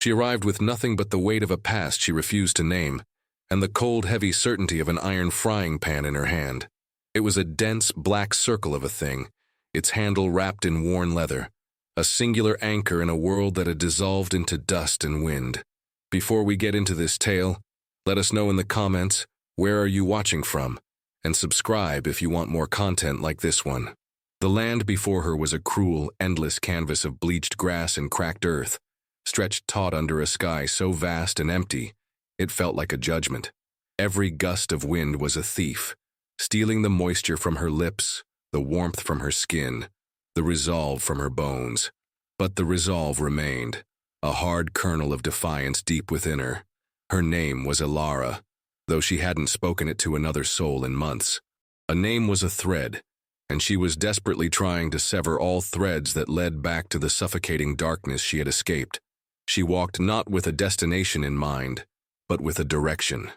She arrived with nothing but the weight of a past she refused to name, and the cold, heavy certainty of an iron frying pan in her hand. It was a dense, black circle of a thing, its handle wrapped in worn leather, a singular anchor in a world that had dissolved into dust and wind. Before we get into this tale, let us know in the comments, where are you watching from? And subscribe if you want more content like this one. The land before her was a cruel, endless canvas of bleached grass and cracked earth, stretched taut under a sky so vast and empty, it felt like a judgment. Every gust of wind was a thief, stealing the moisture from her lips, the warmth from her skin, the resolve from her bones. But the resolve remained, a hard kernel of defiance deep within her. Her name was Ilara, though she hadn't spoken it to another soul in months. A name was a thread, and she was desperately trying to sever all threads that led back to the suffocating darkness she had escaped. She walked not with a destination in mind, but with a direction.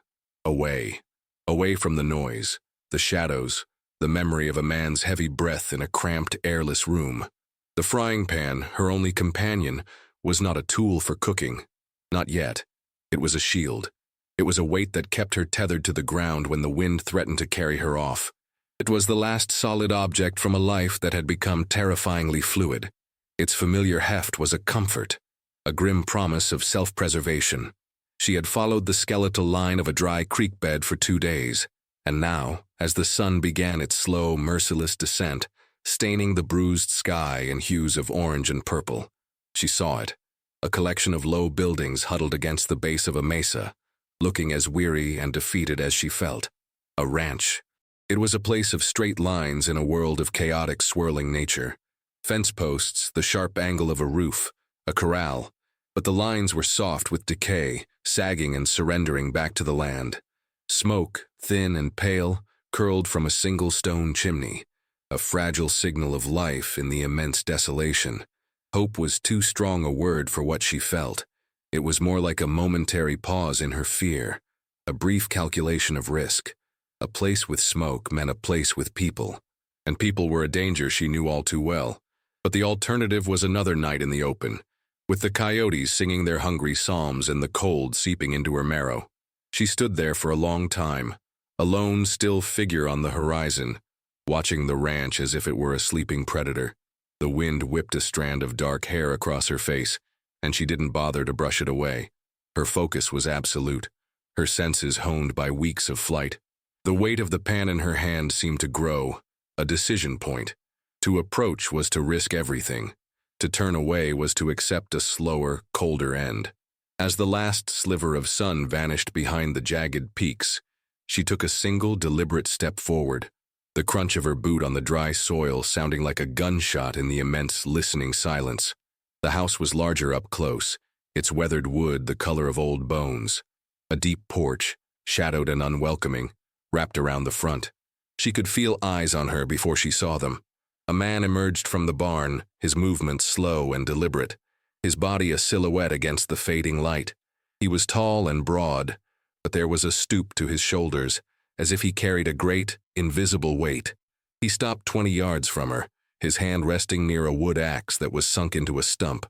Away. Away from the noise, the shadows, the memory of a man's heavy breath in a cramped, airless room. The frying pan, her only companion, was not a tool for cooking. Not yet. It was a shield. It was a weight that kept her tethered to the ground when the wind threatened to carry her off. It was the last solid object from a life that had become terrifyingly fluid. Its familiar heft was a comfort, a grim promise of self-preservation. She had followed the skeletal line of a dry creek bed for 2 days, and now, as the sun began its slow, merciless descent, staining the bruised sky in hues of orange and purple, she saw it, a collection of low buildings huddled against the base of a mesa, looking as weary and defeated as she felt. A ranch. It was a place of straight lines in a world of chaotic, swirling nature. Fence posts, the sharp angle of a roof, a corral, but the lines were soft with decay, sagging and surrendering back to the land. Smoke, thin and pale, curled from a single stone chimney, a fragile signal of life in the immense desolation. Hope was too strong a word for what she felt. It was more like a momentary pause in her fear, a brief calculation of risk. A place with smoke meant a place with people, and people were a danger she knew all too well. But the alternative was another night in the open, with the coyotes singing their hungry psalms and the cold seeping into her marrow. She stood there for a long time, a lone, still figure on the horizon, watching the ranch as if it were a sleeping predator. The wind whipped a strand of dark hair across her face, and she didn't bother to brush it away. Her focus was absolute, her senses honed by weeks of flight. The weight of the pan in her hand seemed to grow, a decision point. To approach was to risk everything. To turn away was to accept a slower, colder end. As the last sliver of sun vanished behind the jagged peaks, she took a single, deliberate step forward, the crunch of her boot on the dry soil sounding like a gunshot in the immense, listening silence. The house was larger up close, its weathered wood the color of old bones. A deep porch, shadowed and unwelcoming, wrapped around the front. She could feel eyes on her before she saw them. A man emerged from the barn, his movements slow and deliberate, his body a silhouette against the fading light. He was tall and broad, but there was a stoop to his shoulders, as if he carried a great, invisible weight. He stopped 20 yards from her, his hand resting near a wood axe that was sunk into a stump.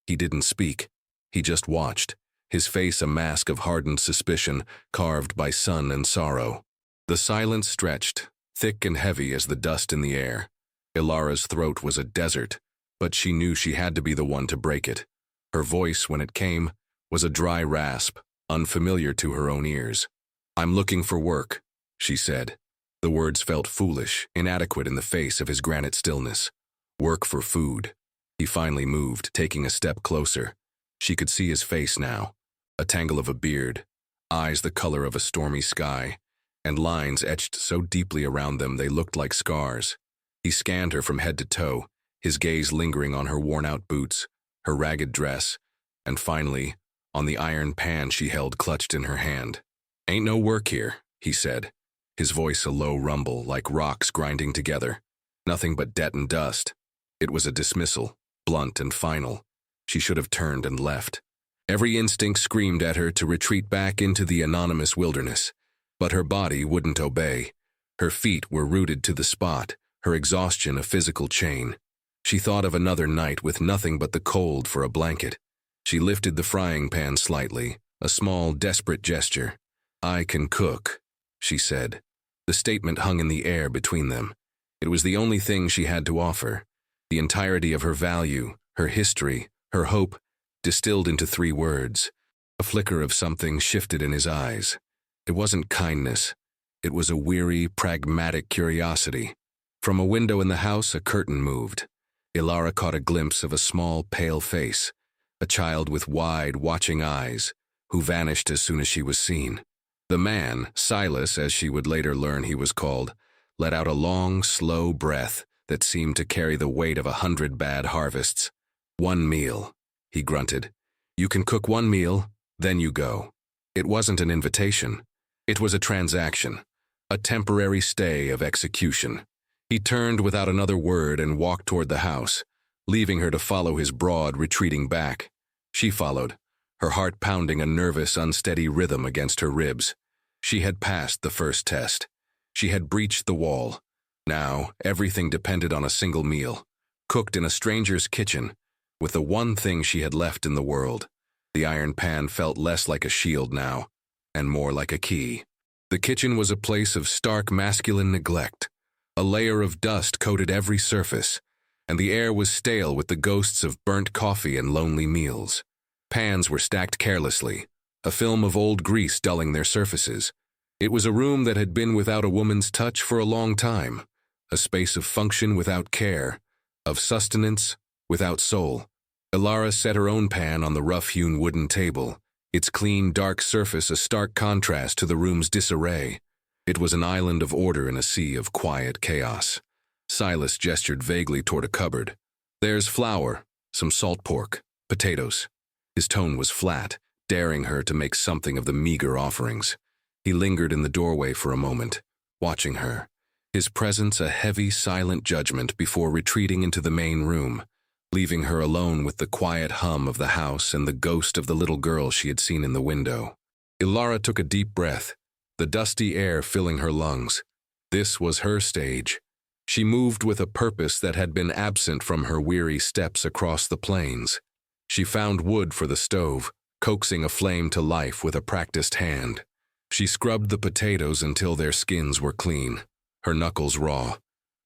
He didn't speak. He just watched, his face a mask of hardened suspicion carved by sun and sorrow. The silence stretched, thick and heavy as the dust in the air. Ilara's throat was a desert, but she knew she had to be the one to break it. Her voice, when it came, was a dry rasp, unfamiliar to her own ears. "I'm looking for work," she said. The words felt foolish, inadequate in the face of his granite stillness. Work for food. He finally moved, taking a step closer. She could see his face now, a tangle of a beard, eyes the color of a stormy sky, and lines etched so deeply around them they looked like scars. He scanned her from head to toe, his gaze lingering on her worn-out boots, her ragged dress, and finally, on the iron pan she held clutched in her hand. "Ain't no work here," he said, his voice a low rumble like rocks grinding together. Nothing but debt and dust. It was a dismissal, blunt and final. She should have turned and left. Every instinct screamed at her to retreat back into the anonymous wilderness. But her body wouldn't obey. Her feet were rooted to the spot, her exhaustion a physical chain. She thought of another night with nothing but the cold for a blanket. She lifted the frying pan slightly, a small, desperate gesture. "I can cook," she said. The statement hung in the air between them. It was the only thing she had to offer. The entirety of her value, her history, her hope, distilled into 3 words. A flicker of something shifted in his eyes. It wasn't kindness. It was a weary, pragmatic curiosity. From a window in the house, a curtain moved. Ilara caught a glimpse of a small, pale face, a child with wide, watching eyes, who vanished as soon as she was seen. The man, Silas, as she would later learn he was called, let out a long, slow breath that seemed to carry the weight of 100 bad harvests. "1 meal," he grunted. "You can cook 1 meal, then you go." It wasn't an invitation. It was a transaction, a temporary stay of execution. He turned without another word and walked toward the house, leaving her to follow his broad, retreating back. She followed, her heart pounding a nervous, unsteady rhythm against her ribs. She had passed the first test. She had breached the wall. Now, everything depended on a single meal, cooked in a stranger's kitchen, with the one thing she had left in the world. The iron pan felt less like a shield now, and more like a key. The kitchen was a place of stark masculine neglect. A layer of dust coated every surface, and the air was stale with the ghosts of burnt coffee and lonely meals. Pans were stacked carelessly, a film of old grease dulling their surfaces. It was a room that had been without a woman's touch for a long time, a space of function without care, of sustenance without soul. Ilara set her own pan on the rough-hewn wooden table, its clean, dark surface a stark contrast to the room's disarray. It was an island of order in a sea of quiet chaos. Silas gestured vaguely toward a cupboard. "There's flour, some salt pork, potatoes." His tone was flat, daring her to make something of the meager offerings. He lingered in the doorway for a moment, watching her, his presence a heavy, silent judgment before retreating into the main room, leaving her alone with the quiet hum of the house and the ghost of the little girl she had seen in the window. Ilara took a deep breath, the dusty air filling her lungs. This was her stage. She moved with a purpose that had been absent from her weary steps across the plains. She found wood for the stove, coaxing a flame to life with a practiced hand. She scrubbed the potatoes until their skins were clean, her knuckles raw.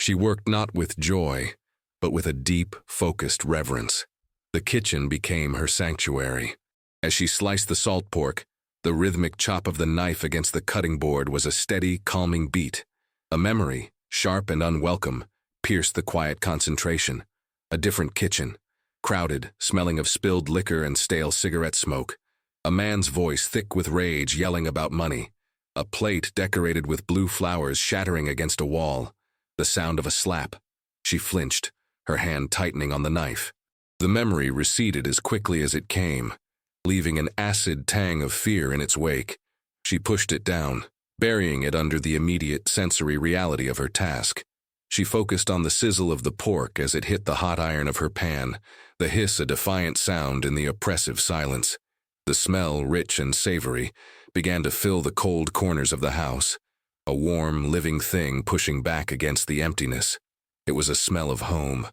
She worked not with joy, but with a deep, focused reverence. The kitchen became her sanctuary. As she sliced the salt pork, the rhythmic chop of the knife against the cutting board was a steady, calming beat. A memory, sharp and unwelcome, pierced the quiet concentration. A different kitchen, crowded, smelling of spilled liquor and stale cigarette smoke. A man's voice thick with rage yelling about money. A plate decorated with blue flowers shattering against a wall. The sound of a slap. She flinched, her hand tightening on the knife. The memory receded as quickly as it came, leaving an acid tang of fear in its wake. She pushed it down, burying it under the immediate sensory reality of her task. She focused on the sizzle of the pork as it hit the hot iron of her pan, the hiss a defiant sound in the oppressive silence. The smell, rich and savory, began to fill the cold corners of the house, a warm, living thing pushing back against the emptiness. It was a smell of home,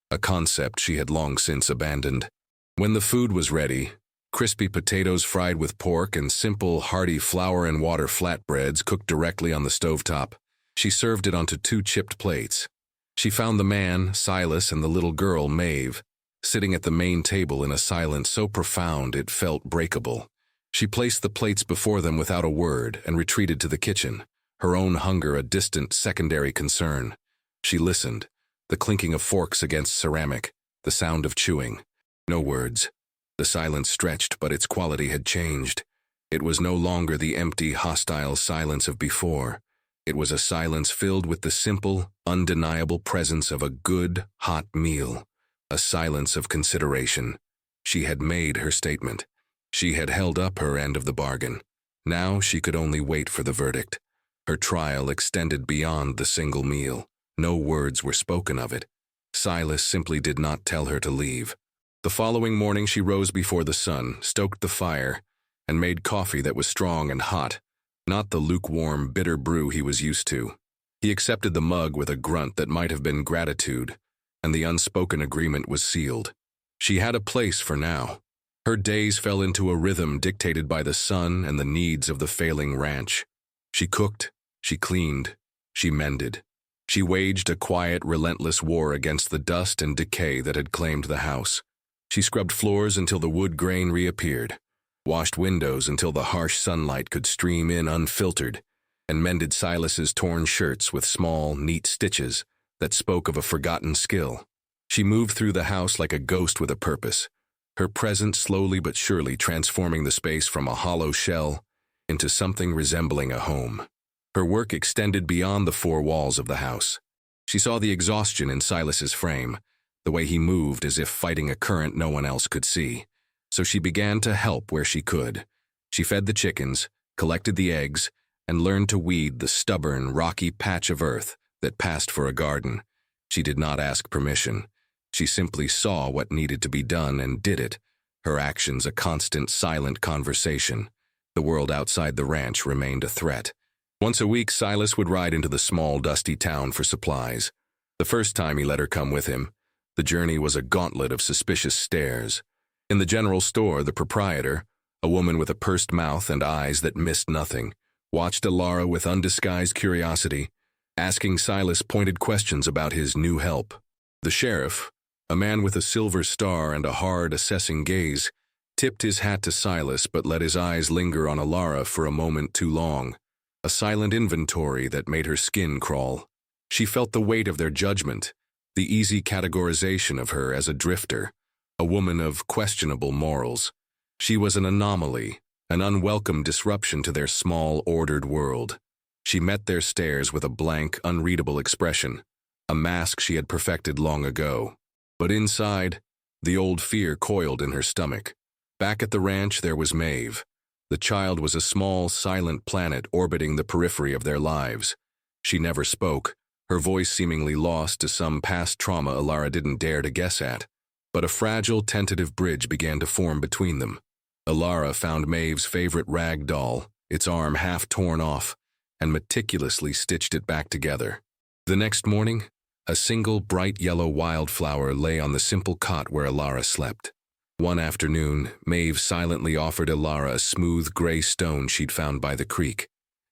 a concept she had long since abandoned. When the food was ready, crispy potatoes fried with pork and simple, hearty flour and water flatbreads cooked directly on the stovetop, she served it onto 2 chipped plates. She found the man, Silas, and the little girl, Maeve, sitting at the main table in a silence so profound it felt breakable. She placed the plates before them without a word and retreated to the kitchen, her own hunger a distant secondary concern. She listened, the clinking of forks against ceramic, the sound of chewing. No words. The silence stretched, but its quality had changed. It was no longer the empty, hostile silence of before. It was a silence filled with the simple, undeniable presence of a good, hot meal. A silence of consideration. She had made her statement. She had held up her end of the bargain. Now she could only wait for the verdict. Her trial extended beyond the single meal. No words were spoken of it. Silas simply did not tell her to leave. The following morning she rose before the sun, stoked the fire, and made coffee that was strong and hot, not the lukewarm, bitter brew he was used to. He accepted the mug with a grunt that might have been gratitude, and the unspoken agreement was sealed. She had a place for now. Her days fell into a rhythm dictated by the sun and the needs of the failing ranch. She cooked, she cleaned, she mended. She waged a quiet, relentless war against the dust and decay that had claimed the house. She scrubbed floors until the wood grain reappeared, washed windows until the harsh sunlight could stream in unfiltered, and mended Silas's torn shirts with small, neat stitches that spoke of a forgotten skill. She moved through the house like a ghost with a purpose, her presence slowly but surely transforming the space from a hollow shell into something resembling a home. Her work extended beyond the four walls of the house. She saw the exhaustion in Silas's frame, the way he moved as if fighting a current no one else could see. So she began to help where she could. She fed the chickens, collected the eggs, and learned to weed the stubborn, rocky patch of earth that passed for a garden. She did not ask permission. She simply saw what needed to be done and did it, her actions a constant, silent conversation. The world outside the ranch remained a threat. Once a week, Silas would ride into the small, dusty town for supplies. The first time he let her come with him, the journey was a gauntlet of suspicious stares. In the general store, the proprietor, a woman with a pursed mouth and eyes that missed nothing, watched Alara with undisguised curiosity, asking Silas pointed questions about his new help. The sheriff, a man with a silver star and a hard, assessing gaze, tipped his hat to Silas but let his eyes linger on Alara for a moment too long, a silent inventory that made her skin crawl. She felt the weight of their judgment, the easy categorization of her as a drifter, a woman of questionable morals. She was an anomaly, an unwelcome disruption to their small, ordered world. She met their stares with a blank, unreadable expression, a mask she had perfected long ago. But inside, the old fear coiled in her stomach. Back at the ranch, there was Maeve. The child was a small, silent planet orbiting the periphery of their lives. She never spoke, her voice seemingly lost to some past trauma Alara didn't dare to guess at. But a fragile, tentative bridge began to form between them. Alara found Maeve's favorite rag doll, its arm half torn off, and meticulously stitched it back together. The next morning, a single bright yellow wildflower lay on the simple cot where Alara slept. One afternoon, Maeve silently offered Alara a smooth gray stone she'd found by the creek.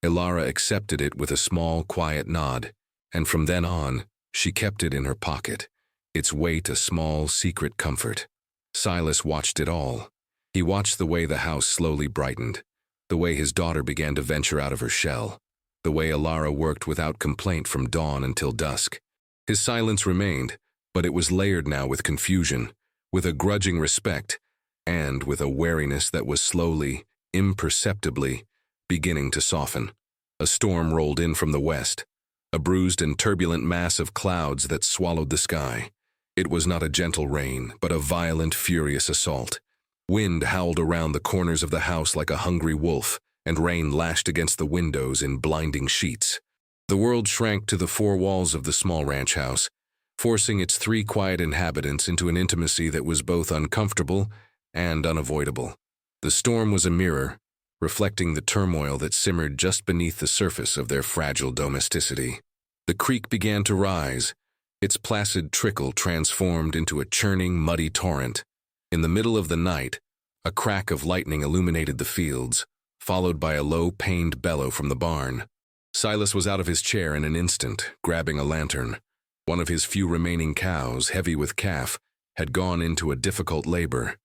Alara accepted it with a small, quiet nod, and from then on, she kept it in her pocket, its weight a small, secret comfort. Silas watched it all. He watched the way the house slowly brightened, the way his daughter began to venture out of her shell, the way Alara worked without complaint from dawn until dusk. His silence remained, but it was layered now with confusion, with a grudging respect, and with a wariness that was slowly, imperceptibly, beginning to soften. A storm rolled in from the west, a bruised and turbulent mass of clouds that swallowed the sky. It was not a gentle rain, but a violent, furious assault. Wind howled around the corners of the house like a hungry wolf, and rain lashed against the windows in blinding sheets. The world shrank to the four walls of the small ranch house, forcing its three quiet inhabitants into an intimacy that was both uncomfortable and unavoidable. The storm was a mirror, reflecting the turmoil that simmered just beneath the surface of their fragile domesticity. The creek began to rise, its placid trickle transformed into a churning, muddy torrent. In the middle of the night, a crack of lightning illuminated the fields, followed by a low, pained bellow from the barn. Silas was out of his chair in an instant, grabbing a lantern. One of his few remaining cows, heavy with calf, had gone into a difficult labor.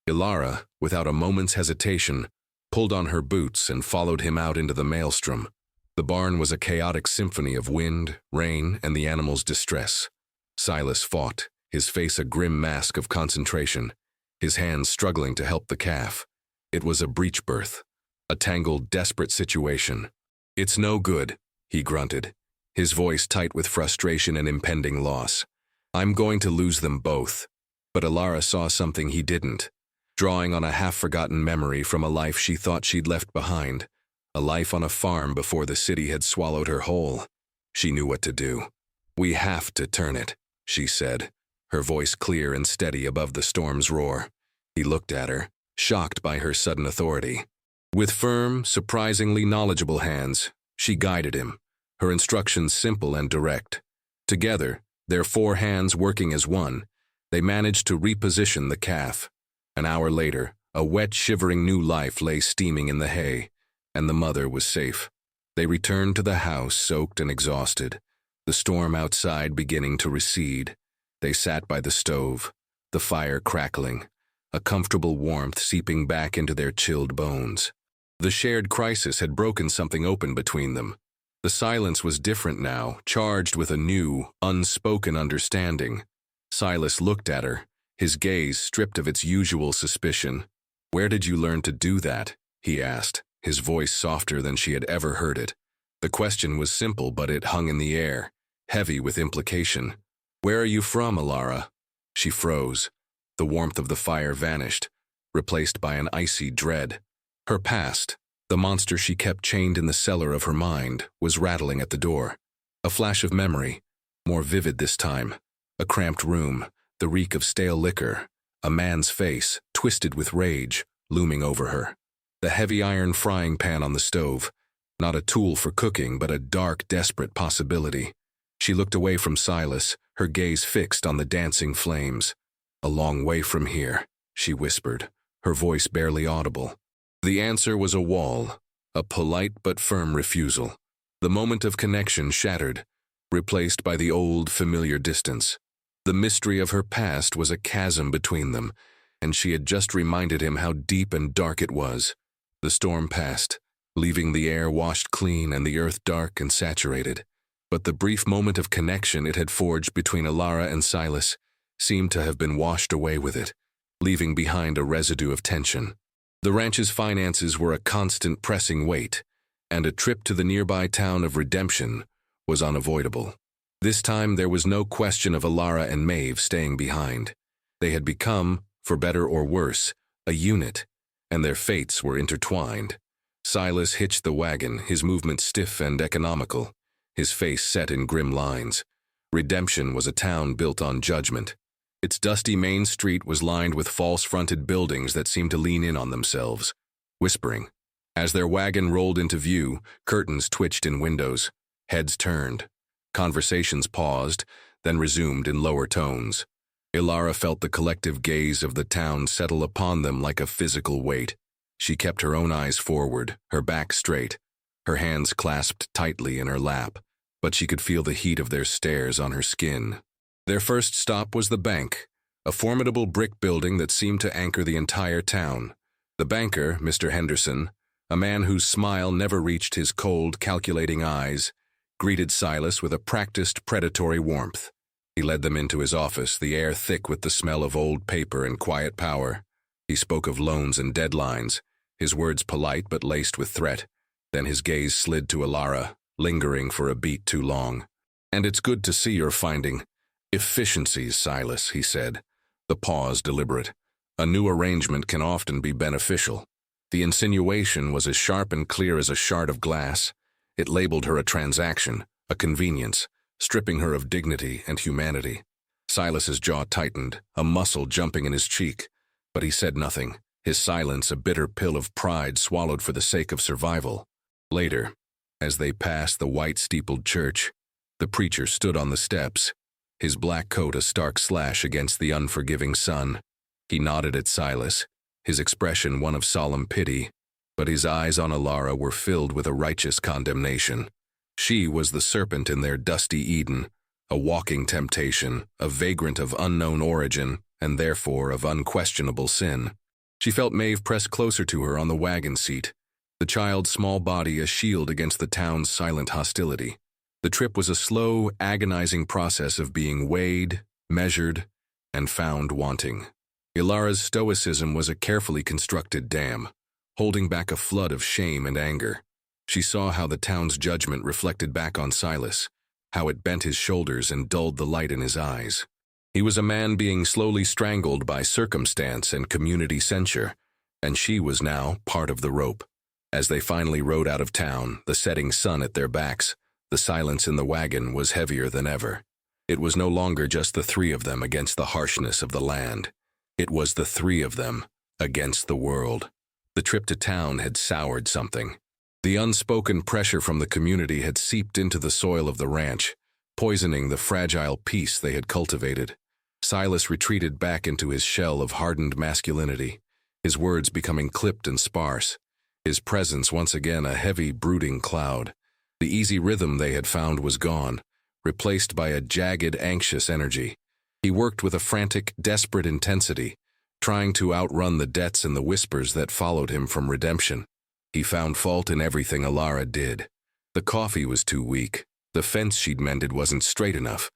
Alara, without a moment's hesitation, pulled on her boots and followed him out into the maelstrom. The barn was a chaotic symphony of wind, rain, and the animal's distress. Silas fought, his face a grim mask of concentration, his hands struggling to help the calf. It was a breech birth, a tangled, desperate situation. "It's no good," he grunted, his voice tight with frustration and impending loss. "I'm going to lose them both." But Alara saw something he didn't, drawing on a half-forgotten memory from a life she thought she'd left behind, a life on a farm before the city had swallowed her whole. She knew what to do. "We have to turn it," she said, her voice clear and steady above the storm's roar. He looked at her, shocked by her sudden authority. With firm, surprisingly knowledgeable hands, she guided him, her instructions simple and direct. Together, their four hands working as one, they managed to reposition the calf. An hour later, A wet, shivering new life lay steaming in the hay, and the mother was safe. They returned to the house, soaked and exhausted, the storm outside beginning to recede. They sat by the stove, the fire crackling, a comfortable warmth seeping back into their chilled bones. The shared crisis had broken something open between them. The silence was different now, charged with a new, unspoken understanding. Silas looked at her, his gaze stripped of its usual suspicion. "Where did you learn to do that?" he asked, his voice softer than she had ever heard it. The question was simple, but it hung in the air, heavy with implication. "Where are you from, Alara?" She froze. The warmth of the fire vanished, replaced by an icy dread. Her past, the monster she kept chained in the cellar of her mind, was rattling at the door. A flash of memory, more vivid this time. A cramped room, the reek of stale liquor, a man's face, twisted with rage, looming over her. The heavy iron frying pan on the stove, not a tool for cooking, but a dark, desperate possibility. She looked away from Silas, her gaze fixed on the dancing flames. "A long way from here," she whispered, her voice barely audible. The answer was a wall, a polite but firm refusal. The moment of connection shattered, replaced by the old, familiar distance. The mystery of her past was a chasm between them, and she had just reminded him how deep and dark it was. The storm passed, leaving the air washed clean and the earth dark and saturated. But the brief moment of connection it had forged between Alara and Silas seemed to have been washed away with it, leaving behind a residue of tension. The ranch's finances were a constant pressing weight, and a trip to the nearby town of Redemption was unavoidable. This time there was no question of Alara and Maeve staying behind. They had become, for better or worse, a unit, and their fates were intertwined. Silas hitched the wagon, his movements stiff and economical, his face set in grim lines. Redemption was a town built on judgment. Its dusty main street was lined with false-fronted buildings that seemed to lean in on themselves, whispering. As their wagon rolled into view, curtains twitched in windows, heads turned. Conversations paused, then resumed in lower tones. Alara felt the collective gaze of the town settle upon them like a physical weight. She kept her own eyes forward, her back straight, her hands clasped tightly in her lap, but she could feel the heat of their stares on her skin. Their first stop was the bank, a formidable brick building that seemed to anchor the entire town. The banker, Mr. Henderson, a man whose smile never reached his cold, calculating eyes, greeted Silas with a practiced, predatory warmth. He led them into his office, the air thick with the smell of old paper and quiet power. He spoke of loans and deadlines, his words polite but laced with threat. Then his gaze slid to Alara, lingering for a beat too long. "And it's good to see you're finding efficiencies, Silas," he said, the pause deliberate. "A new arrangement can often be beneficial." The insinuation was as sharp and clear as a shard of glass. It labeled her a transaction, a convenience, stripping her of dignity and humanity. Silas's jaw tightened, a muscle jumping in his cheek, but he said nothing, his silence a bitter pill of pride swallowed for the sake of survival. Later, as they passed the white-steepled church, the preacher stood on the steps, his black coat a stark slash against the unforgiving sun. He nodded at Silas, his expression one of solemn pity, but his eyes on Alara were filled with a righteous condemnation. She was the serpent in their dusty Eden, a walking temptation, a vagrant of unknown origin, and therefore of unquestionable sin. She felt Maeve press closer to her on the wagon seat, the child's small body a shield against the town's silent hostility. The trip was a slow, agonizing process of being weighed, measured, and found wanting. Ilara's stoicism was a carefully constructed dam, holding back a flood of shame and anger. She saw how the town's judgment reflected back on Silas, how it bent his shoulders and dulled the light in his eyes. He was a man being slowly strangled by circumstance and community censure, and she was now part of the rope. As they finally rode out of town, the setting sun at their backs, the silence in the wagon was heavier than ever. It was no longer just the three of them against the harshness of the land. It was the three of them against the world. The trip to town had soured something. The unspoken pressure from the community had seeped into the soil of the ranch, poisoning the fragile peace they had cultivated. Silas retreated back into his shell of hardened masculinity, his words becoming clipped and sparse, his presence once again a heavy, brooding cloud. The easy rhythm they had found was gone, replaced by a jagged, anxious energy. He worked with a frantic, desperate intensity, trying to outrun the debts and the whispers that followed him from redemption. He found fault in everything Alara did. The coffee was too weak. The fence she'd mended wasn't straight enough.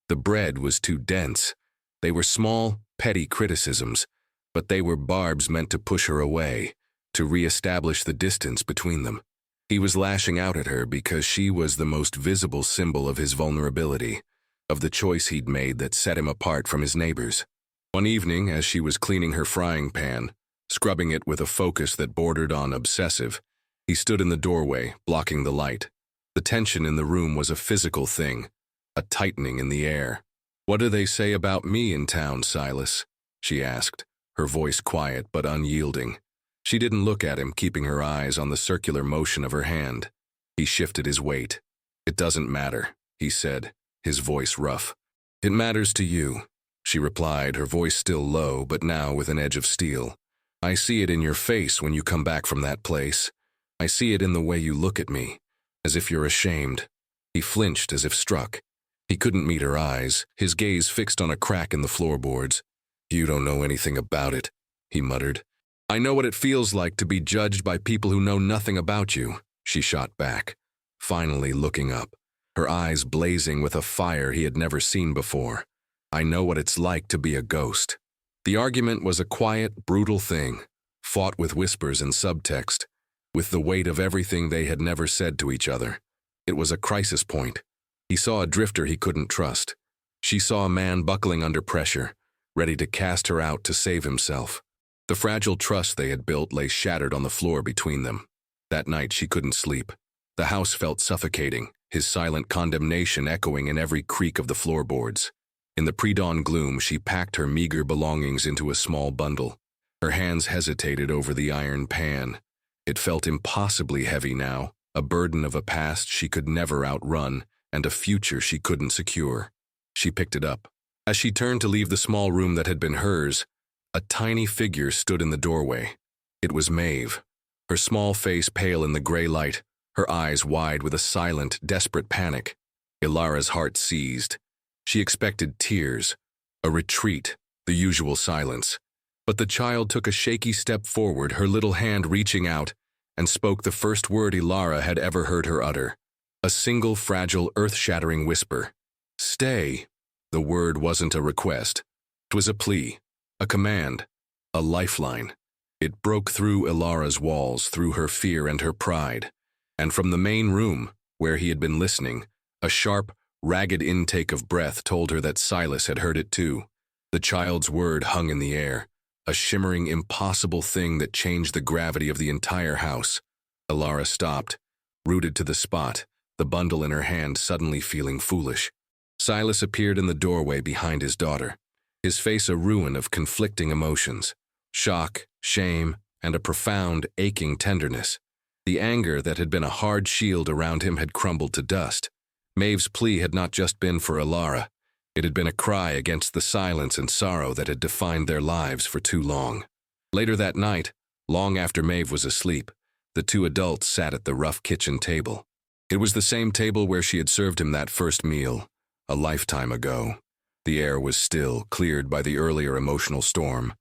The bread was too dense. They were small, petty criticisms, but they were barbs meant to push her away, to re-establish the distance between them. He was lashing out at her because she was the most visible symbol of his vulnerability, of the choice he'd made that set him apart from his neighbors. One evening, as she was cleaning her frying pan, scrubbing it with a focus that bordered on obsessive, he stood in the doorway, blocking the light. The tension in the room was a physical thing, a tightening in the air. "What do they say about me in town, Silas?" she asked, her voice quiet but unyielding. She didn't look at him, keeping her eyes on the circular motion of her hand. He shifted his weight. "It doesn't matter," he said, his voice rough. "It matters to you," she replied, her voice still low, but now with an edge of steel. "I see it in your face when you come back from that place. I see it in the way you look at me, as if you're ashamed." He flinched as if struck. He couldn't meet her eyes, his gaze fixed on a crack in the floorboards. "You don't know anything about it," he muttered. "I know what it feels like to be judged by people who know nothing about you," she shot back, finally looking up, her eyes blazing with a fire he had never seen before. "I know what it's like to be a ghost." The argument was a quiet, brutal thing, fought with whispers and subtext, with the weight of everything they had never said to each other. It was a crisis point. He saw a drifter he couldn't trust. She saw a man buckling under pressure, ready to cast her out to save himself. The fragile trust they had built lay shattered on the floor between them. That night she couldn't sleep. The house felt suffocating, his silent condemnation echoing in every creak of the floorboards. In the pre-dawn gloom, she packed her meager belongings into a small bundle. Her hands hesitated over the iron pan. It felt impossibly heavy now, a burden of a past she could never outrun and a future she couldn't secure. She picked it up. As she turned to leave the small room that had been hers, a tiny figure stood in the doorway. It was Maeve, her small face pale in the gray light, her eyes wide with a silent, desperate panic. Ilara's heart seized. She expected tears, a retreat, the usual silence. But the child took a shaky step forward, her little hand reaching out, and spoke the first word Ilara had ever heard her utter. A single fragile, earth-shattering whisper. "Stay." The word wasn't a request. It was a plea, a command, a lifeline. It broke through Ilara's walls, through her fear and her pride. And from the main room, where he had been listening, a sharp, ragged intake of breath told her that Silas had heard it too. The child's word hung in the air, a shimmering, impossible thing that changed the gravity of the entire house. Ilara stopped, rooted to the spot, the bundle in her hand suddenly feeling foolish. Silas appeared in the doorway behind his daughter, his face a ruin of conflicting emotions, shock, shame, and a profound, aching tenderness. The anger that had been a hard shield around him had crumbled to dust. Maeve's plea had not just been for Ilara. It had been a cry against the silence and sorrow that had defined their lives for too long. Later that night, long after Maeve was asleep, the two adults sat at the rough kitchen table. It was the same table where she had served him that first meal, a lifetime ago. The air was still, cleared by the earlier emotional storm.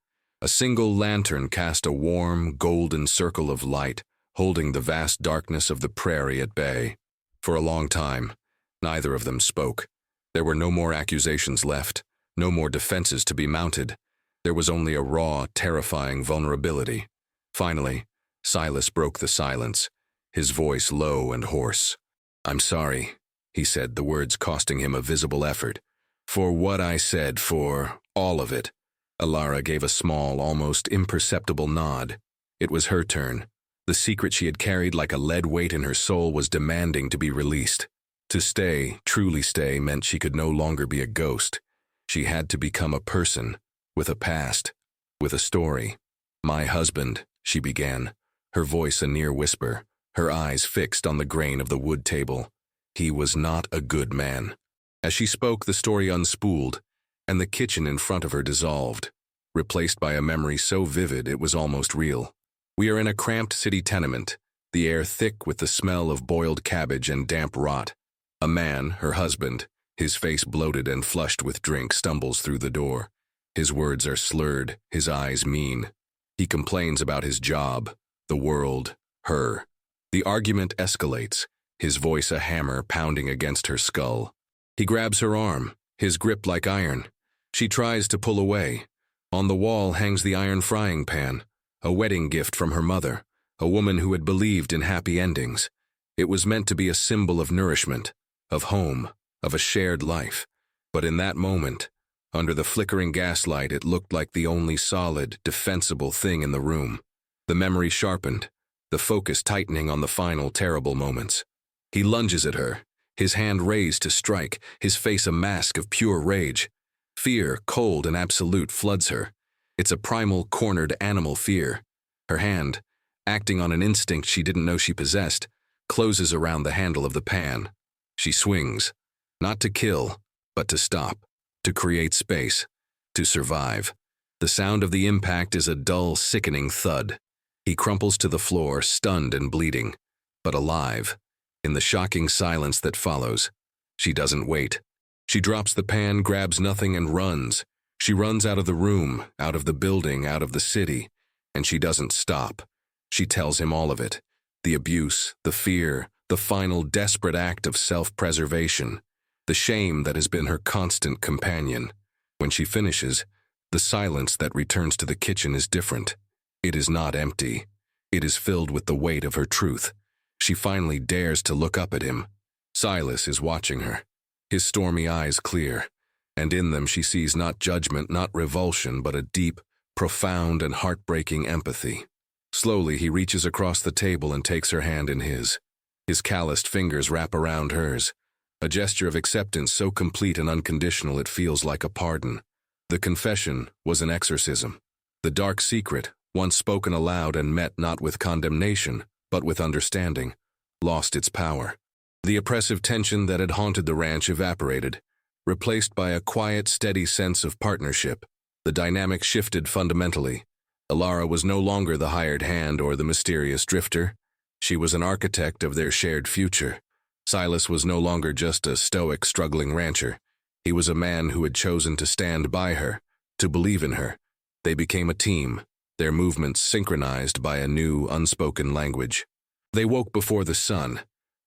A single lantern cast a warm, golden circle of light, holding the vast darkness of the prairie at bay. For a long time, neither of them spoke. There were no more accusations left, no more defenses to be mounted. There was only a raw, terrifying vulnerability. Finally, Silas broke the silence, his voice low and hoarse. "I'm sorry," he said, the words costing him a visible effort. "For what I said, for all of it." Ilara gave a small, almost imperceptible nod. It was her turn. The secret she had carried like a lead weight in her soul was demanding to be released. To stay, truly stay, meant she could no longer be a ghost. She had to become a person, with a past, with a story. "My husband," she began, her voice a near whisper, her eyes fixed on the grain of the wood table. "He was not a good man." As she spoke, the story unspooled, and the kitchen in front of her dissolved. replaced by a memory so vivid it was almost real. We are in a cramped city tenement, the air thick with the smell of boiled cabbage and damp rot. A man, her husband, his face bloated and flushed with drink, stumbles through the door. His words are slurred, his eyes mean. He complains about his job, the world, her. The argument escalates, his voice a hammer pounding against her skull. He grabs her arm, his grip like iron. She tries to pull away. On the wall hangs the iron frying pan, a wedding gift from her mother, a woman who had believed in happy endings. It was meant to be a symbol of nourishment, of home, of a shared life. But in that moment, under the flickering gaslight, it looked like the only solid, defensible thing in the room. The memory sharpened, the focus tightening on the final terrible moments. He lunges at her, his hand raised to strike, his face a mask of pure rage. Fear, cold and absolute, floods her. It's a primal, cornered animal fear. Her hand, acting on an instinct she didn't know she possessed, closes around the handle of the pan. She swings, not to kill, but to stop, to create space, to survive. The sound of the impact is a dull, sickening thud. He crumples to the floor, stunned and bleeding, but alive. In the shocking silence that follows, she doesn't wait. She drops the pan, grabs nothing, and runs. She runs out of the room, out of the building, out of the city, and she doesn't stop. She tells him all of it. The abuse, the fear, the final desperate act of self-preservation, the shame that has been her constant companion. When she finishes, the silence that returns to the kitchen is different. It is not empty. It is filled with the weight of her truth. She finally dares to look up at him. Silas is watching her, his stormy eyes clear, and in them she sees not judgment, not revulsion, but a deep, profound, and heartbreaking empathy. Slowly he reaches across the table and takes her hand in his. His calloused fingers wrap around hers, a gesture of acceptance so complete and unconditional it feels like a pardon. The confession was an exorcism. The dark secret, once spoken aloud and met not with condemnation, but with understanding, lost its power. The oppressive tension that had haunted the ranch evaporated, replaced by a quiet, steady sense of partnership. The dynamic shifted fundamentally. Alara was no longer the hired hand or the mysterious drifter. She was an architect of their shared future. Silas was no longer just a stoic, struggling rancher. He was a man who had chosen to stand by her, to believe in her. They became a team, their movements synchronized by a new, unspoken language. They woke before the sun,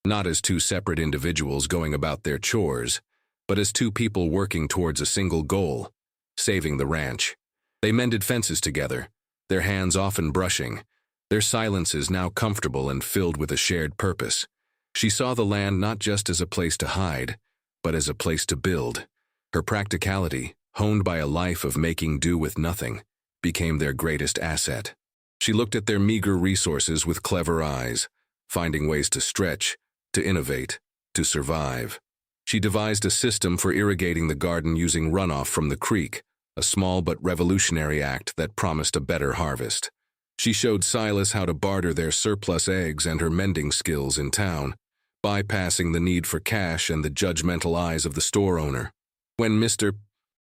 not as two separate individuals going about their chores, but as two people working towards a single goal, saving the ranch. They mended fences together, their hands often brushing, their silences now comfortable and filled with a shared purpose. She saw the land not just as a place to hide, but as a place to build. Her practicality, honed by a life of making do with nothing, became their greatest asset. She looked at their meager resources with clever eyes, finding ways to stretch, to innovate, to survive. She devised a system for irrigating the garden using runoff from the creek, a small but revolutionary act that promised a better harvest. She showed Silas how to barter their surplus eggs and her mending skills in town, bypassing the need for cash and the judgmental eyes of the store owner. When Mr.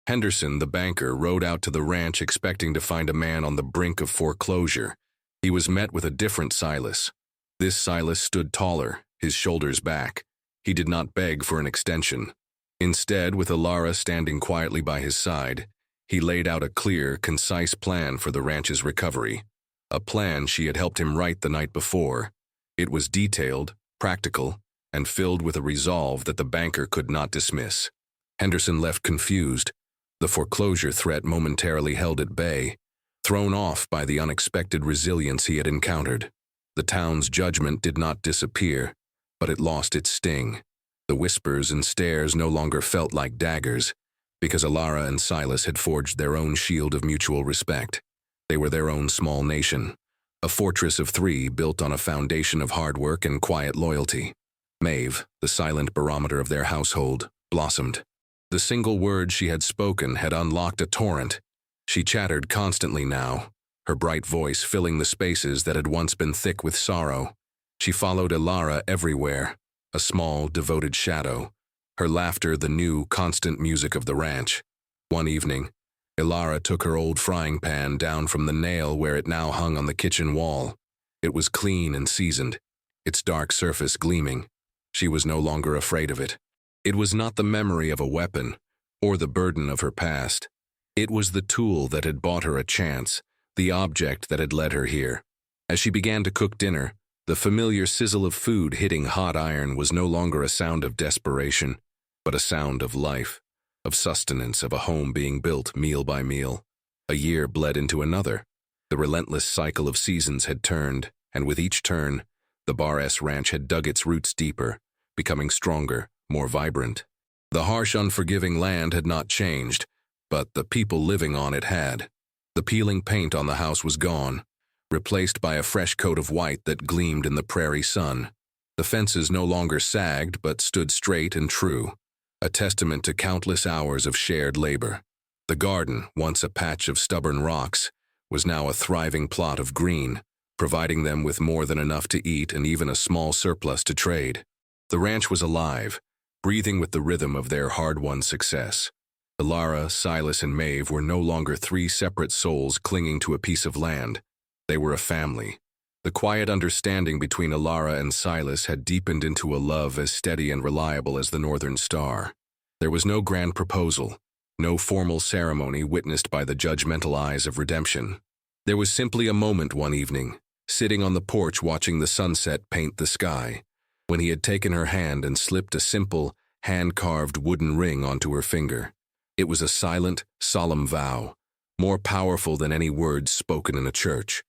Henderson, the banker, rode out to the ranch expecting to find a man on the brink of foreclosure, he was met with a different Silas. This Silas stood taller, his shoulders back. He did not beg for an extension. Instead, with Alara standing quietly by his side, he laid out a clear, concise plan for the ranch's recovery. A plan she had helped him write the night before. It was detailed, practical, and filled with a resolve that the banker could not dismiss. Henderson left confused, the foreclosure threat momentarily held at bay, thrown off by the unexpected resilience he had encountered. The town's judgment did not disappear, but it lost its sting. The whispers and stares no longer felt like daggers, because Alara and Silas had forged their own shield of mutual respect. They were their own small nation, a fortress of three built on a foundation of hard work and quiet loyalty. Maeve, the silent barometer of their household, blossomed. The single word she had spoken had unlocked a torrent. She chattered constantly now, her bright voice filling the spaces that had once been thick with sorrow. She followed Alara everywhere, a small, devoted shadow, her laughter the new, constant music of the ranch. One evening, Ilara took her old frying pan down from the nail where it now hung on the kitchen wall. It was clean and seasoned, its dark surface gleaming. She was no longer afraid of it. It was not the memory of a weapon or the burden of her past. It was the tool that had bought her a chance, the object that had led her here. As she began to cook dinner, the familiar sizzle of food hitting hot iron was no longer a sound of desperation, but a sound of life, of sustenance, of a home being built meal by meal. A year bled into another. The relentless cycle of seasons had turned, and with each turn, the Bar S ranch had dug its roots deeper, becoming stronger, more vibrant. The harsh, unforgiving land had not changed, but the people living on it had. The peeling paint on the house was gone, replaced by a fresh coat of white that gleamed in the prairie sun. The fences no longer sagged but stood straight and true, a testament to countless hours of shared labor. The garden, once a patch of stubborn rocks, was now a thriving plot of green, providing them with more than enough to eat and even a small surplus to trade. The ranch was alive, breathing with the rhythm of their hard-won success. Ilara, Silas, and Maeve were no longer three separate souls clinging to a piece of land. They were a family. The quiet understanding between Ilara and Silas had deepened into a love as steady and reliable as the northern star. There was no grand proposal, no formal ceremony witnessed by the judgmental eyes of redemption. There was simply a moment one evening, sitting on the porch watching the sunset paint the sky, when he had taken her hand and slipped a simple, hand-carved wooden ring onto her finger. It was a silent, solemn vow, more powerful than any words spoken in a church.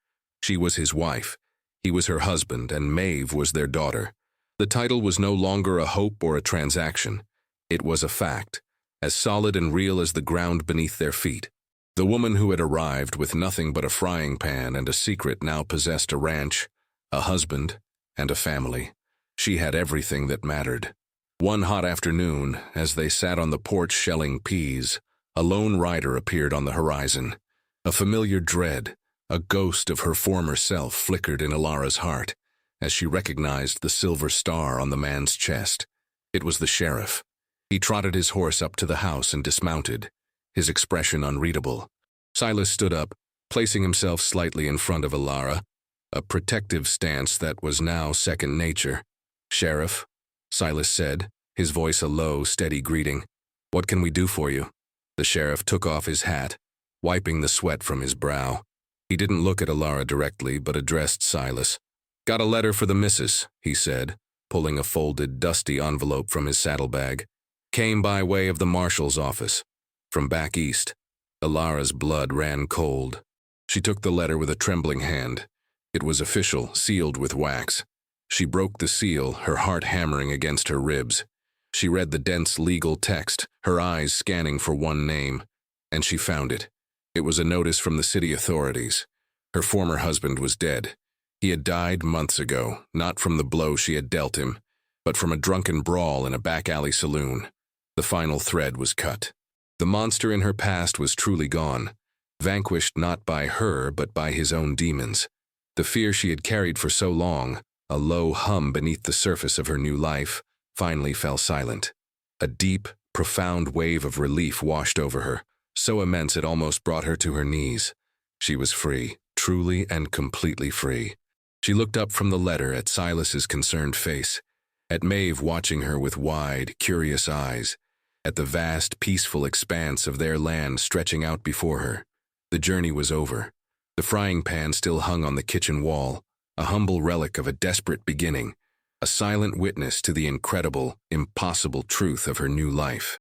She was his wife, he was her husband, and Maeve was their daughter. The title was no longer a hope or a transaction. It was a fact, as solid and real as the ground beneath their feet. The woman who had arrived with nothing but a frying pan and a secret now possessed a ranch, a husband, and a family. She had everything that mattered. One hot afternoon, as they sat on the porch shelling peas, a lone rider appeared on the horizon. A familiar dread, a ghost of her former self flickered in Ilara's heart as she recognized the silver star on the man's chest. It was the sheriff. He trotted his horse up to the house and dismounted, his expression unreadable. Silas stood up, placing himself slightly in front of Ilara, a protective stance that was now second nature. "Sheriff," Silas said, his voice a low, steady greeting. "What can we do for you?" The sheriff took off his hat, wiping the sweat from his brow. He didn't look at Ilara directly, but addressed Silas. "Got a letter for the missus," he said, pulling a folded, dusty envelope from his saddlebag. "Came by way of the marshal's office, from back east." Ilara's blood ran cold. She took the letter with a trembling hand. It was official, sealed with wax. She broke the seal, her heart hammering against her ribs. She read the dense legal text, her eyes scanning for one name, and she found it. It was a notice from the city authorities. Her former husband was dead. He had died months ago, not from the blow she had dealt him, but from a drunken brawl in a back alley saloon. The final thread was cut. The monster in her past was truly gone, vanquished not by her but by his own demons. The fear she had carried for so long, a low hum beneath the surface of her new life, finally fell silent. A deep, profound wave of relief washed over her, so immense it almost brought her to her knees. She was free, truly and completely free. She looked up from the letter at Silas's concerned face, at Maeve watching her with wide, curious eyes, at the vast, peaceful expanse of their land stretching out before her. The journey was over. The frying pan still hung on the kitchen wall, a humble relic of a desperate beginning, a silent witness to the incredible, impossible truth of her new life.